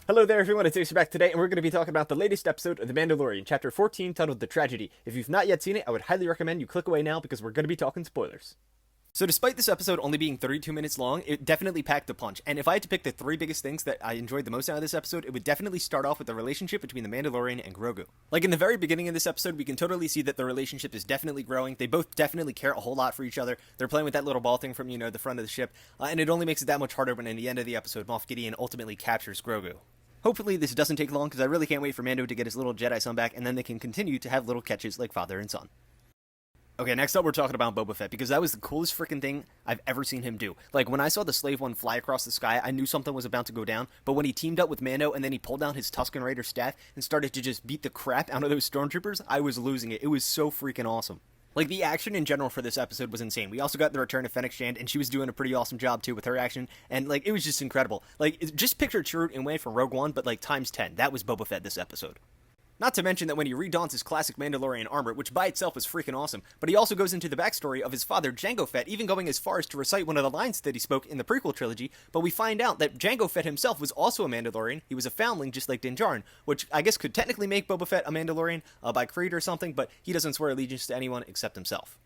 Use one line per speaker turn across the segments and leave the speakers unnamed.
Hello there everyone, it's Ace back today, and we're going to be talking about the latest episode of The Mandalorian, Chapter 14, titled The Tragedy. If you've not yet seen it, I would highly recommend you click away now because we're going to be talking spoilers. So despite this episode only being 32 minutes long, it definitely packed a punch, and if I had to pick the three biggest things that I enjoyed the most out of this episode, it would definitely start off with the relationship between the Mandalorian and Grogu. Like in the very beginning of this episode, we can totally see that the relationship is definitely growing. They both definitely care a whole lot for each other. They're playing with that little ball thing from, the front of the ship, and it only makes it that much harder when in the end of the episode, Moff Gideon ultimately captures Grogu. Hopefully this doesn't take long, because I really can't wait for Mando to get his little Jedi son back, and then they can continue to have little catches like father and son. Okay, next up we're talking about Boba Fett, because that was the coolest freaking thing I've ever seen him do. Like, when I saw the Slave One fly across the sky, I knew something was about to go down, but when he teamed up with Mando and then he pulled down his Tusken Raider staff and started to just beat the crap out of those stormtroopers, I was losing it. It was so freaking awesome. Like, the action in general for this episode was insane. We also got the return of Fennec Shand, and she was doing a pretty awesome job, too, with her action, and, like, it was just incredible. Like, just picture Chirrut and Wei from Rogue One, but, like, times 10. That was Boba Fett this episode. Not to mention that when he redons his classic Mandalorian armor, which by itself was freaking awesome, but he also goes into the backstory of his father, Jango Fett, even going as far as to recite one of the lines that he spoke in the prequel trilogy, but we find out that Jango Fett himself was also a Mandalorian. He was a foundling just like Din Djarin, which I guess could technically make Boba Fett a Mandalorian by creed or something, but he doesn't swear allegiance to anyone except himself.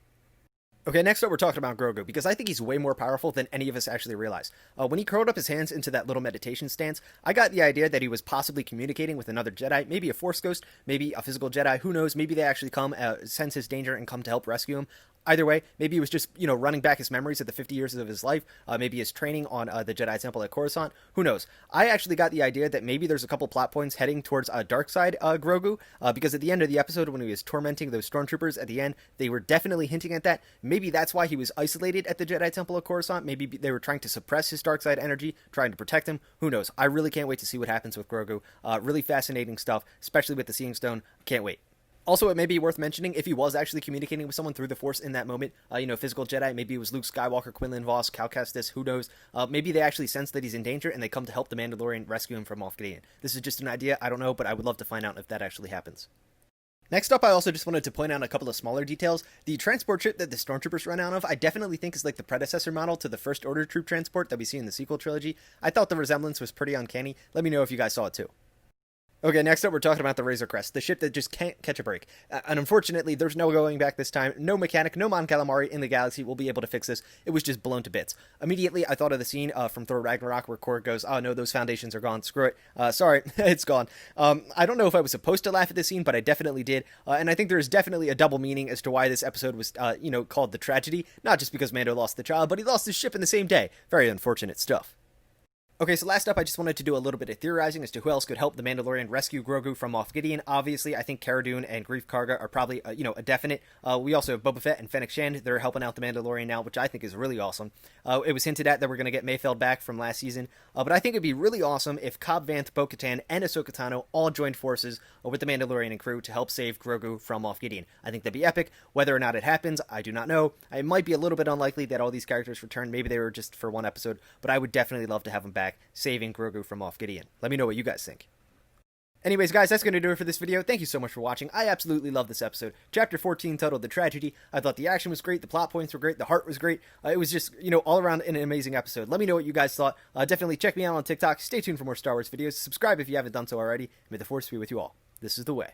Okay, next up we're talking about Grogu, because I think he's way more powerful than any of us actually realize. When he curled up his hands into that little meditation stance, I got the idea that he was possibly communicating with another Jedi, maybe a Force Ghost, maybe a physical Jedi, who knows, maybe they actually come, sense his danger and come to help rescue him. Either way, maybe he was just, running back his memories of the 50 years of his life, maybe his training on the Jedi Temple at Coruscant, who knows. I actually got the idea that maybe there's a couple plot points heading towards dark side Grogu, because at the end of the episode when he was tormenting those stormtroopers at the end, they were definitely hinting at that. Maybe that's why he was isolated at the Jedi Temple of Coruscant. Maybe they were trying to suppress his dark side energy, trying to protect him. Who knows? I really can't wait to see what happens with Grogu. Really fascinating stuff, especially with the Seeing Stone. Can't wait. Also, it may be worth mentioning if he was actually communicating with someone through the Force in that moment, physical Jedi, maybe it was Luke Skywalker, Quinlan Vos, Cal Kestis, who knows. Maybe they actually sense that he's in danger and they come to help the Mandalorian rescue him from Moff Gideon. This is just an idea, I don't know, but I would love to find out if that actually happens. Next up, I also just wanted to point out a couple of smaller details. The transport ship that the stormtroopers run out of, I definitely think is like the predecessor model to the First Order troop transport that we see in the sequel trilogy. I thought the resemblance was pretty uncanny. Let me know if you guys saw it too. Okay, next up we're talking about the Razor Crest, the ship that just can't catch a break. And unfortunately, there's no going back this time. No mechanic, no Mon Calamari in the galaxy will be able to fix this. It was just blown to bits. Immediately, I thought of the scene from Thor Ragnarok where Korg goes, "Oh no, those foundations are gone. Screw it. Sorry, it's gone." I don't know if I was supposed to laugh at this scene, but I definitely did. And I think there's definitely a double meaning as to why this episode was, called The Tragedy. Not just because Mando lost the child, but he lost his ship in the same day. Very unfortunate stuff. Okay, so last up, I just wanted to do a little bit of theorizing as to who else could help the Mandalorian rescue Grogu from Moff Gideon. Obviously, I think Cara Dune and Greef Karga are probably, a definite. We also have Boba Fett and Fennec Shand. They're helping out the Mandalorian now, which I think is really awesome. It was hinted at that we're going to get Mayfeld back from last season, but I think it'd be really awesome if Cobb Vanth, Bo-Katan, and Ahsoka Tano all joined forces with the Mandalorian and crew to help save Grogu from Moff Gideon. I think that'd be epic. Whether or not it happens, I do not know. It might be a little bit unlikely that all these characters return. Maybe they were just for one episode, but I would definitely love to have them back, saving Grogu from Moff Gideon. Let me know what you guys think. Anyways, guys, that's going to do it for this video. Thank you so much for watching. I absolutely love this episode. Chapter 14, titled The Tragedy. I thought the action was great, the plot points were great, the heart was great. It was just, all around an amazing episode. Let me know what you guys thought. Definitely check me out on TikTok. Stay tuned for more Star Wars videos. Subscribe if you haven't done so already. May the Force be with you all. This is the way.